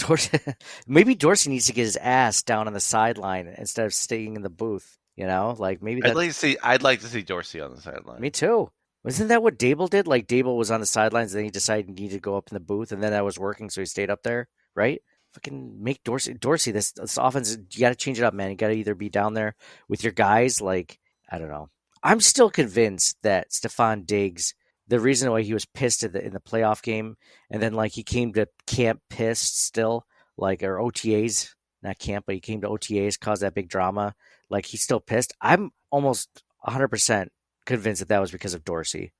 maybe Dorsey needs to get his ass down on the sideline instead of staying in the booth. Like maybe I'd like to see Dorsey on the sideline. Me too. Wasn't that what Dable did? Like Dable was on the sidelines, and then he decided he needed to go up in the booth, and then that was working, so he stayed up there, right? fucking make Dorsey. This offense, you got to change it up, man. You got to either be down there with your guys. Like, I don't know. I'm still convinced that Stephon Diggs, the reason why he was pissed in the playoff game, and then like he came to camp pissed still, like, or OTAs, not camp, but he came to OTAs, caused that big drama. Like, he's still pissed. I'm almost 100% convinced that was because of Dorsey.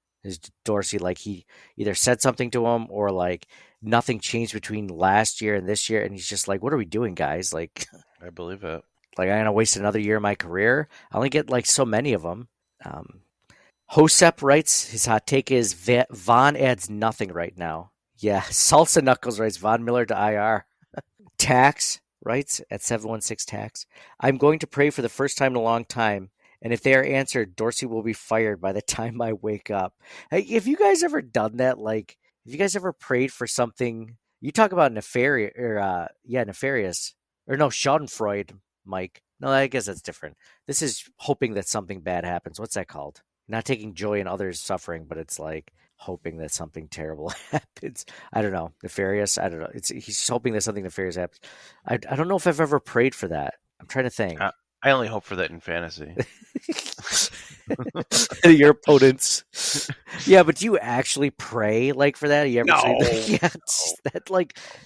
Dorsey, like, he either said something to him or like nothing changed between last year and this year, and he's just like, "What are we doing, guys?" Like, I believe it. like, I'm gonna waste another year of my career. I only get like so many of them. Hosep writes his hot take is Von adds nothing right now. Yeah, Salsa Knuckles writes Von Miller to IR. Tax writes at 716 Tax. I'm going to pray for the first time in a long time. And if they are answered, Dorsey will be fired by the time I wake up. Hey, have you guys ever done that? Like, have you guys ever prayed for something? You talk about nefarious, or no, Schadenfreude, Mike. No, I guess that's different. This is hoping that something bad happens. What's that called? Not taking joy in others' suffering, but it's like hoping that something terrible happens. I don't know. Nefarious. I don't know. He's hoping that something nefarious happens. I don't know if I've ever prayed for that. I'm trying to think. I only hope for that in fantasy. Your opponents. Yeah, but do you actually pray like for that? You ever No. say that? Yeah,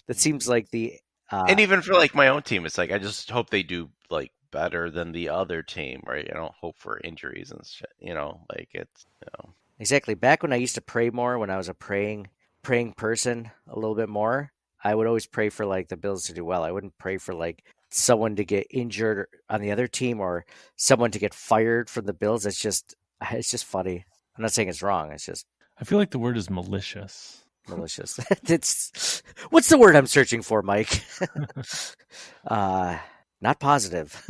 that seems like the and even for like my own team, it's like I just hope they do like better than the other team, right? I don't hope for injuries and shit. Like it's Exactly. Back when I used to pray more, when I was a praying person a little bit more, I would always pray for like the Bills to do well. I wouldn't pray for like someone to get injured on the other team or someone to get fired from the Bills. It's just funny. I'm not saying it's wrong. It's just, I feel like the word is malicious. Malicious. It's what's the word I'm searching for, Mike? Not positive.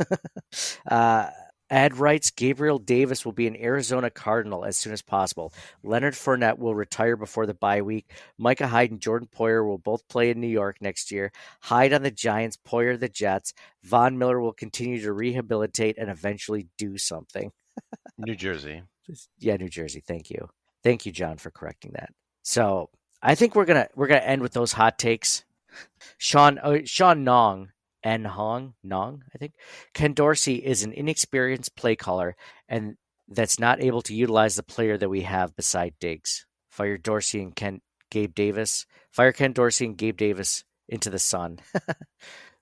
Ad writes Gabriel Davis will be an Arizona Cardinal as soon as possible. Leonard Fournette will retire before the bye week. Micah Hyde and Jordan Poyer will both play in New York next year. Hyde on the Giants, Poyer the Jets. Von Miller will continue to rehabilitate and eventually do something. New Jersey. Yeah, New Jersey. Thank you, John, for correcting that. So I think we're gonna end with those hot takes. Sean Nong. Nong, I think. Ken Dorsey is an inexperienced play caller, and that's not able to utilize the player that we have beside Diggs. Fire Dorsey and Gabe Davis. Fire Ken Dorsey and Gabe Davis into the sun.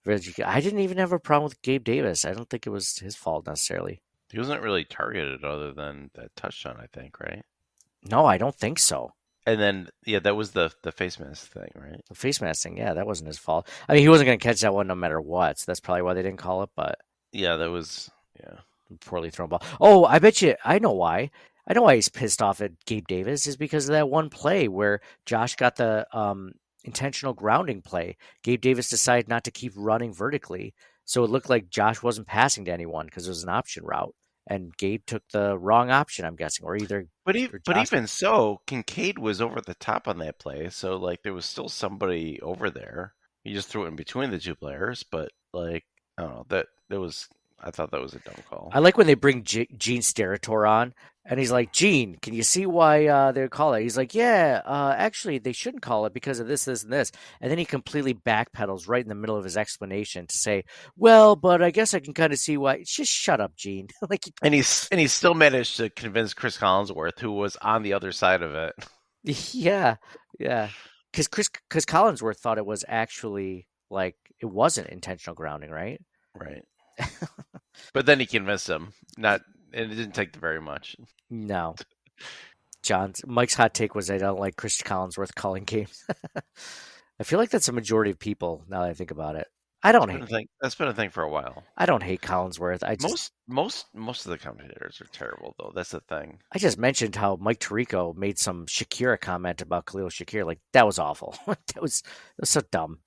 I didn't even have a problem with Gabe Davis. I don't think it was his fault necessarily. He wasn't really targeted other than that touchdown, I think, right? No, I don't think so. And then, yeah, that was the face mask thing, right? The face mask thing, yeah, that wasn't his fault. I mean, he wasn't going to catch that one no matter what, so that's probably why they didn't call it, but... Yeah, that was, yeah. Poorly thrown ball. Oh, I bet you, I know why. I know why he's pissed off at Gabe Davis is because of that one play where Josh got the intentional grounding play. Gabe Davis decided not to keep running vertically, so it looked like Josh wasn't passing to anyone because it was an option route. And Gabe took the wrong option, I'm guessing, or either. But even so, Kincaid was over the top on that play, so like there was still somebody over there. He just threw it in between the two players, but like I don't know I thought that was a dumb call. I like when they bring Gene Steratore on, and he's like, Gene, can you see why they call it? He's like, yeah, actually, they shouldn't call it because of this, this, and this. And then he completely backpedals right in the middle of his explanation to say, well, but I guess I can kind of see why. Just shut up, Gene. And he still managed to convince Chris Collinsworth, who was on the other side of it. Yeah. Because Chris Collinsworth thought it was actually like it wasn't intentional grounding, right? Right. But then he convinced him. And it didn't take very much. No. Mike's hot take was I don't like Chris Collinsworth calling games. I feel like that's a majority of people now that I think about it. That's been a thing for a while. I don't hate Collinsworth. Most of the commentators are terrible though. That's the thing. I just mentioned how Mike Tirico made some Shakira comment about Khalil Shakir. Like that was awful. that was so dumb.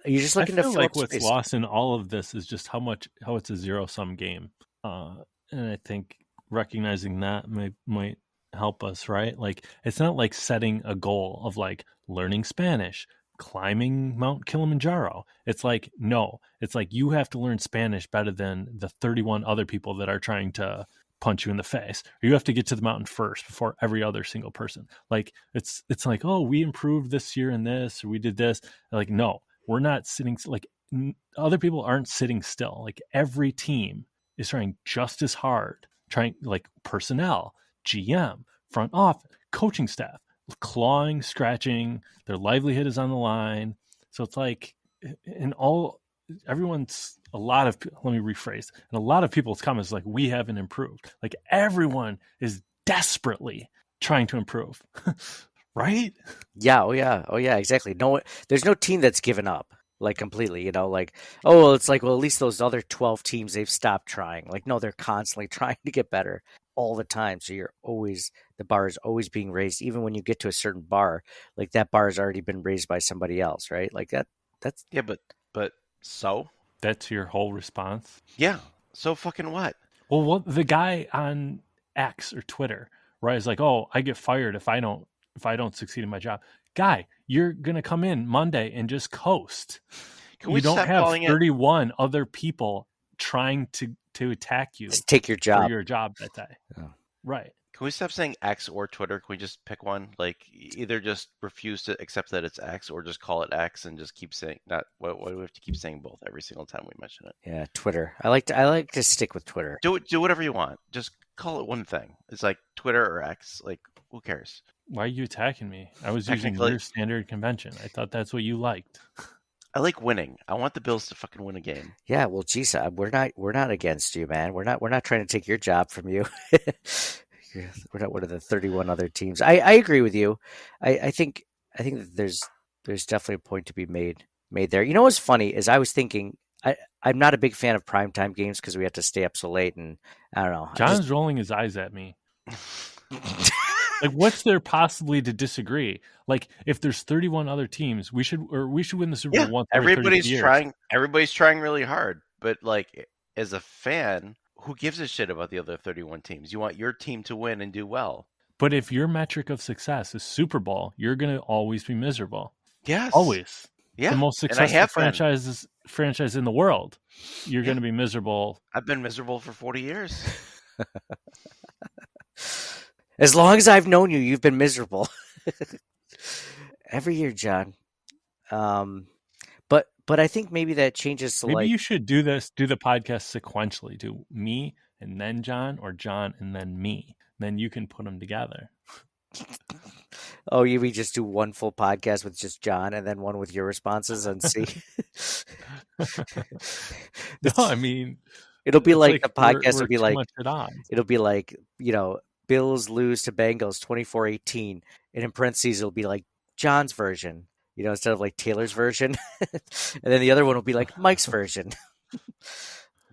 You're just looking to fill like up what's space. lost in all of this is just how it's a zero-sum game. And I think recognizing that might help us, right? Like it's not like setting a goal of like learning Spanish, climbing Mount Kilimanjaro. It's like, no, it's like you have to learn Spanish better than the 31 other people that are trying to punch you in the face. Or you have to get to the mountain first before every other single person. Like it's like, oh, we improved this year in this, or we did this. Like, no, we're not sitting like other people aren't sitting still. Like every team is trying just as hard, trying like personnel, GM, front office, coaching staff, clawing, scratching, their livelihood is on the line. So it's like everyone's a lot of, let me rephrase, and a lot of people's comments like, we haven't improved. Like everyone is desperately trying to improve. Right? Yeah. Oh yeah, exactly. No, there's no team that's given up like completely, like, oh, well, it's like, well, at least those other 12 teams, they've stopped trying. Like, no, they're constantly trying to get better all the time. So the bar is always being raised. Even when you get to a certain bar, like that bar has already been raised by somebody else, right? Like that's. Yeah, but so? That's your whole response? Yeah. So fucking what? Well, the guy on X or Twitter, right, is like, oh, I get fired if I don't succeed in my job. Guy, you're going to come in Monday and just coast. You don't have 31 other people trying to attack you. Just take your job. For your job that day. Oh. Right. Can we stop saying X or Twitter? Can we just pick one? Like either just refuse to accept that it's X or just call it X and just keep saying not. Why do we have to keep saying both every single time we mention it? Yeah, Twitter. I like to stick with Twitter. Do whatever you want. Just call it one thing. It's like Twitter or X. Like who cares? Why are you attacking me? I was using your standard convention. I thought that's what you liked. I like winning. I want the Bills to fucking win a game. Yeah, well, geez, we're not against you, man. We're not trying to take your job from you. We're not one of the 31 other teams. I agree with you. I think that there's definitely a point to be made there. You know what's funny is I was thinking I'm not a big fan of primetime games because we have to stay up so late, and I don't know. John's rolling his eyes at me. Like, what's there possibly to disagree? Like, if there's 31 other teams, we should win the Super Bowl once. Everybody's trying. Everybody's trying really hard, but like as a fan, who gives a shit about the other 31 teams? You want your team to win and do well. But if your metric of success is Super Bowl, you're going to always be miserable. Yes, always. Yeah, the most successful franchise in the world. You're going to be miserable. I've been miserable for 40 years. As long as I've known you, you've been miserable. Every year, John. But I think maybe that changes to maybe you should do the podcast sequentially. Do me and then John, or John and then me. Then you can put them together. Oh, we just do one full podcast with just John and then one with your responses and see. No, I mean, it'll be like the podcast will be like, it'll be like, Bills lose to Bengals 24-18. And in parentheses, it'll be like John's version, instead of like Taylor's version. And then the other one will be like Mike's version.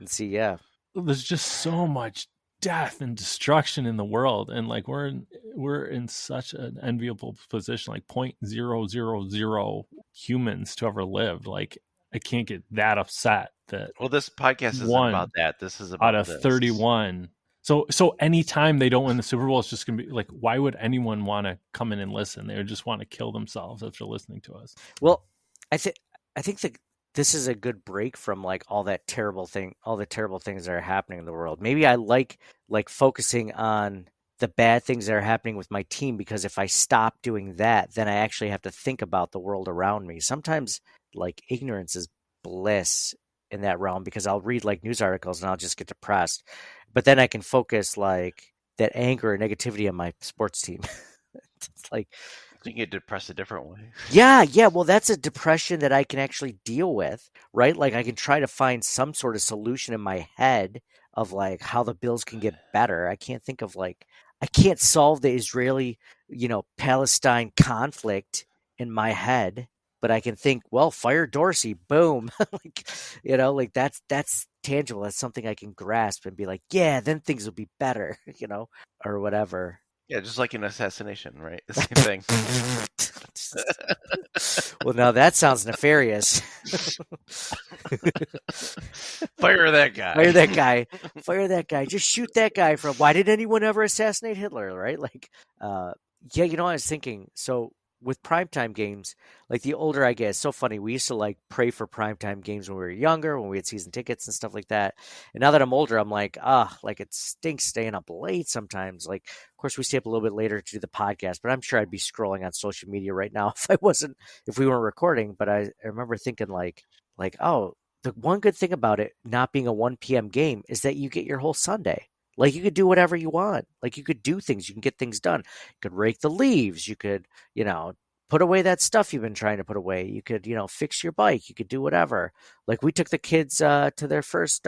And see, yeah. There's just so much death and destruction in the world. And like, we're in such an enviable position, like 0.000 humans to ever live. Like, I can't get that upset that. Well, this podcast isn't about that. This is about out of 31. So anytime they don't win the Super Bowl, it's just going to be like, why would anyone want to come in and listen? They would just want to kill themselves after listening to us. Well, I think that this is a good break from like all the terrible things that are happening in the world. Maybe I like focusing on the bad things that are happening with my team, because if I stop doing that, then I actually have to think about the world around me. Sometimes like ignorance is bliss in that realm, because I'll read like news articles and I'll just get depressed. But then I can focus like that anger or negativity on my sports team. It's like, you can get depressed a different way. Yeah. Well, that's a depression that I can actually deal with, right? Like I can try to find some sort of solution in my head of like how the Bills can get better. I can't solve the Israeli, Palestine conflict in my head, but I can think, well, fire Dorsey, boom. Like that's tangible. That's something I can grasp and be like, yeah, then things will be better, or whatever. Yeah, just like an assassination, right? The same thing. Well, now that sounds nefarious. Fire that guy. Fire that guy. Just shoot that guy why did anyone ever assassinate Hitler, right? Like, yeah, I was thinking, so with primetime games, like the older I get, it's so funny. We used to like pray for primetime games when we were younger, when we had season tickets and stuff like that. And now that I'm older, I'm like, like it stinks staying up late sometimes. Like, of course, we stay up a little bit later to do the podcast, but I'm sure I'd be scrolling on social media right now if we weren't recording. But I remember thinking like, oh, the one good thing about it not being a 1 p.m. game is that you get your whole Sunday. Like you could do whatever you want. Like you could do things. You can get things done. You could rake the leaves. You could, put away that stuff you've been trying to put away. You could, fix your bike. You could do whatever. Like we took the kids to their first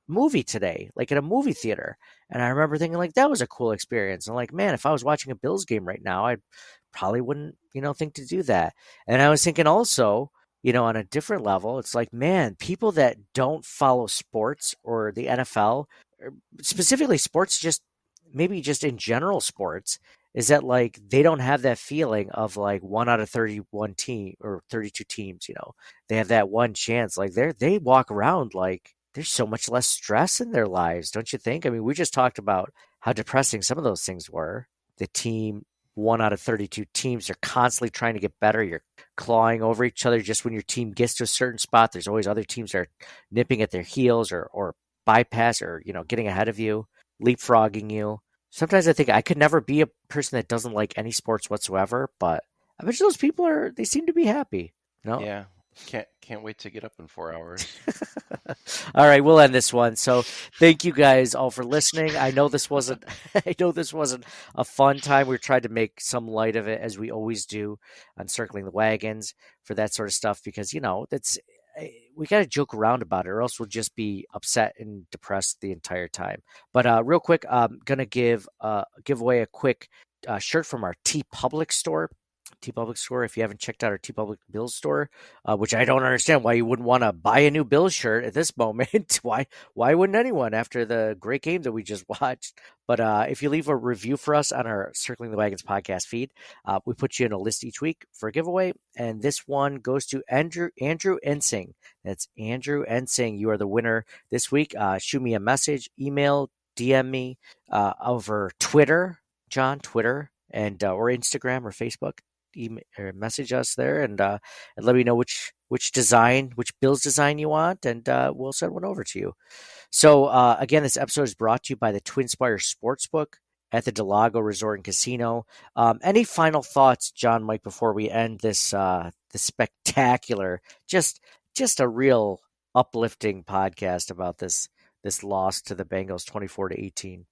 movie today, like at a movie theater. And I remember thinking like that was a cool experience. I'm like, man, if I was watching a Bills game right now, I probably wouldn't, think to do that. And I was thinking also, on a different level, it's like, man, people that don't follow sports or the NFL, or specifically sports, just in general sports, is that like they don't have that feeling of like 1 out of 31 team or 32 teams, they have that one chance. Like they walk around like there's so much less stress in their lives, don't you think? I mean, we just talked about how depressing some of those things were. The team 1 out of 32 teams are constantly trying to get better. You're clawing over each other. Just when your team gets to a certain spot, there's always other teams that are nipping at their heels or bypass or, getting ahead of you, leapfrogging you. Sometimes I think I could never be a person that doesn't like any sports whatsoever, but I bet those people they seem to be happy. Yeah. Can't wait to get up in 4 hours. All right, we'll end this one. So thank you guys all for listening. I know this wasn't a fun time. We tried to make some light of it, as we always do on Circling the Wagons, for that sort of stuff, because we got to joke around about it, or else we'll just be upset and depressed the entire time. But real quick, I'm gonna give away a quick shirt from our TeePublic store. If you haven't checked out our TeePublic Bills store, which I don't understand why you wouldn't want to buy a new Bills shirt at this moment. Why wouldn't anyone after the great game that we just watched? But if you leave a review for us on our Circling the Wagons podcast feed, we put you in a list each week for a giveaway. And this one goes to Andrew Ensing. That's Andrew Ensing. You are the winner this week. Shoot me a message, email, DM me over Twitter, Twitter, and or Instagram or Facebook. Email or message us there and let me know which Bills design you want, and we'll send one over to you. So again, this episode is brought to you by the Twin Spires Sportsbook at the Del Lago Resort and Casino. Any final thoughts, John, Mike, before we end this spectacular, just a real uplifting podcast about this loss to the Bengals 24-18?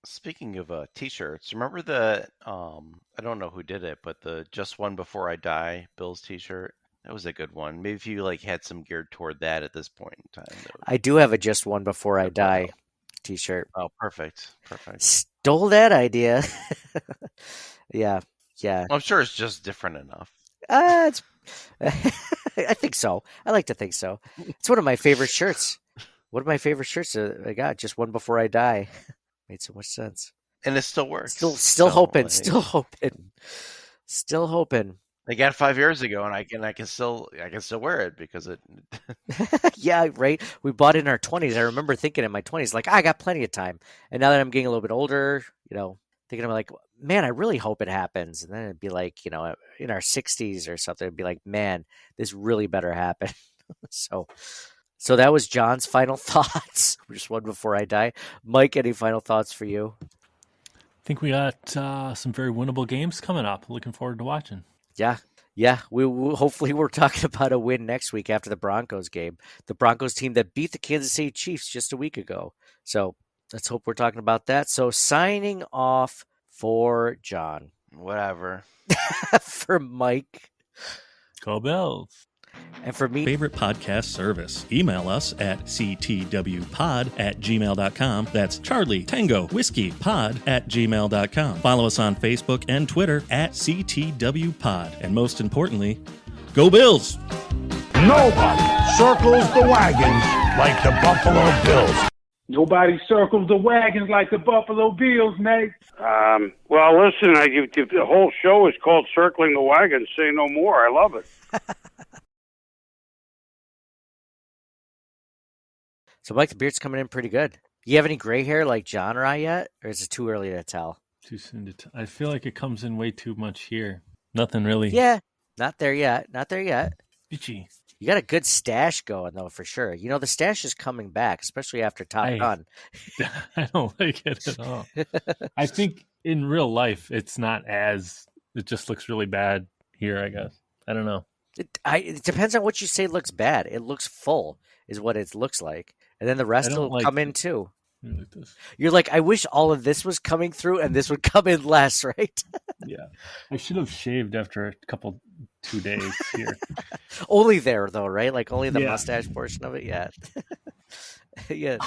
Speaking of t-shirts, remember the I don't know who did it, but the "Just One Before I Die" Bills t-shirt? That was a good one. Maybe if you like had some geared toward that at this point in time. I do have a "Just One Before I Die" t-shirt. Oh, perfect. Stole that idea. Yeah. I'm sure it's just different enough. I think so. I like to think so. It's one of my favorite shirts. One of my favorite shirts I got, "Just One Before I Die." Made so much sense. And it still works. Still hoping. They got it 5 years ago, and I can still wear it because it. Yeah, right. We bought it in our 20s. I remember thinking in my 20s, like, I got plenty of time. And now that I'm getting a little bit older, thinking I'm like, man, I really hope it happens. And then it'd be like, in our 60s or something, it'd be like, man, this really better happen. So that was John's final thoughts. Just one before I die. Mike, any final thoughts for you? I think we got some very winnable games coming up. Looking forward to watching. Yeah. Hopefully we're talking about a win next week after the Broncos game. The Broncos team that beat the Kansas City Chiefs just a week ago. So let's hope we're talking about that. So signing off for John. Whatever. For Mike. Go Bills. And for me, favorite podcast service. Email us at ctwpod@gmail.com. That's Charlie Tango Whiskey Pod @gmail.com. Follow us on Facebook and Twitter at CTWPod. And most importantly, go Bills! Nobody circles the wagons like the Buffalo Bills. Nobody circles the wagons like the Buffalo Bills, Nate. Well, listen, the whole show is called Circling the Wagons. Say no more. I love it. So, Mike, the beard's coming in pretty good. You have any gray hair like John or I yet? Or is it too early to tell? Too soon to tell. I feel like it comes in way too much here. Nothing really. Yeah, not there yet. Not there yet. Itchy. You got a good stash going, though, for sure. You know, the stash is coming back, especially after Top Gun. I don't like it at all. I think in real life, it's not as... It just looks really bad here, I guess. I don't know. It depends on what you say looks bad. It looks full is what it looks like. And then the rest will come in, too. Like this. You're like, I wish all of this was coming through and this would come in less, right? Yeah. I should have shaved after a couple 2 days here. Only there, though, right? Like only the mustache portion of it? Yeah. Yeah.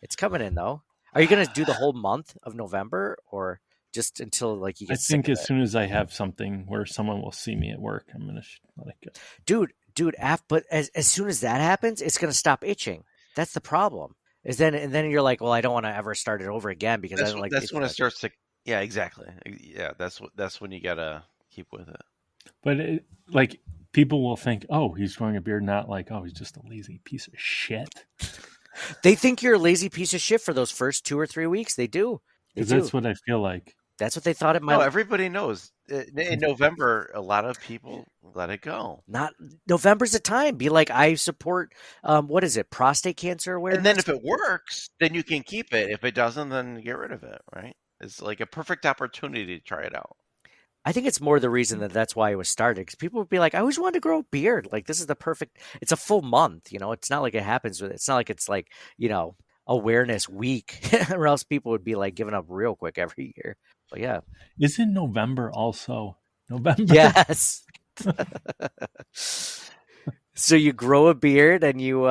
It's coming in, though. Are you going to do the whole month of November or just until like you get sick of as soon as I have something where someone will see me at work, I'm going to let it Dude, go. but as soon as that happens, it's going to stop itching. That's the problem. And then you're like, well, I don't want to ever start it over again because I don't like. That's when it starts to. Yeah, exactly. Yeah, that's when you gotta keep with it. But people will think, oh, he's growing a beard, not like, oh, he's just a lazy piece of shit. They think you're a lazy piece of shit for those first 2 or 3 weeks. They do. Because that's what I feel like. That's what they thought it might. No, everybody knows. In November, a lot of people let it go. Not November's the time. Be like, I support. What is it? Prostate cancer awareness. And then if it works, then you can keep it. If it doesn't, then get rid of it. Right? It's like a perfect opportunity to try it out. I think it's more the reason that's why it was started. Because people would be like, I always wanted to grow a beard. Like this is the perfect. It's a full month. You know, it's not like it happens with. It's not like it's like awareness week, or else people would be like giving up real quick every year. But yeah, isn't November also November? Yes. So you grow a beard and you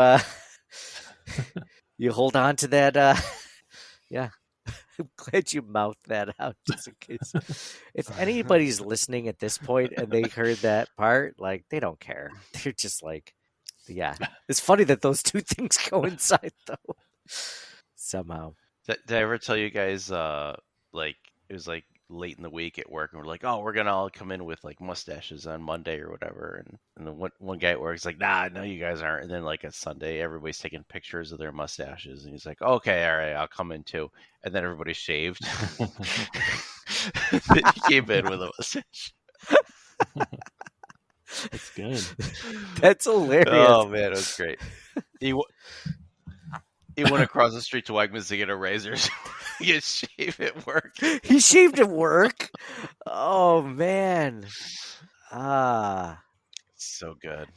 you hold on to that. Yeah, I'm glad you mouthed that out just in case. If anybody's listening at this point and they heard that part, like they don't care. They're just like, yeah. It's funny that those two things coincide though. Somehow. Did I ever tell you guys like it was like late in the week at work and we're like, oh, we're gonna all come in with like mustaches on Monday or whatever, and then one guy at work's like, nah, no, you guys aren't. And then like a Sunday, everybody's taking pictures of their mustaches, and he's like, okay, all right, I'll come in too. And then everybody shaved. Then he came in with a mustache. That's good. That's hilarious. Oh man, it was great. He went across the street to Wegmans to get a razor. He get shaved at work. He shaved at work? Oh, man. So good.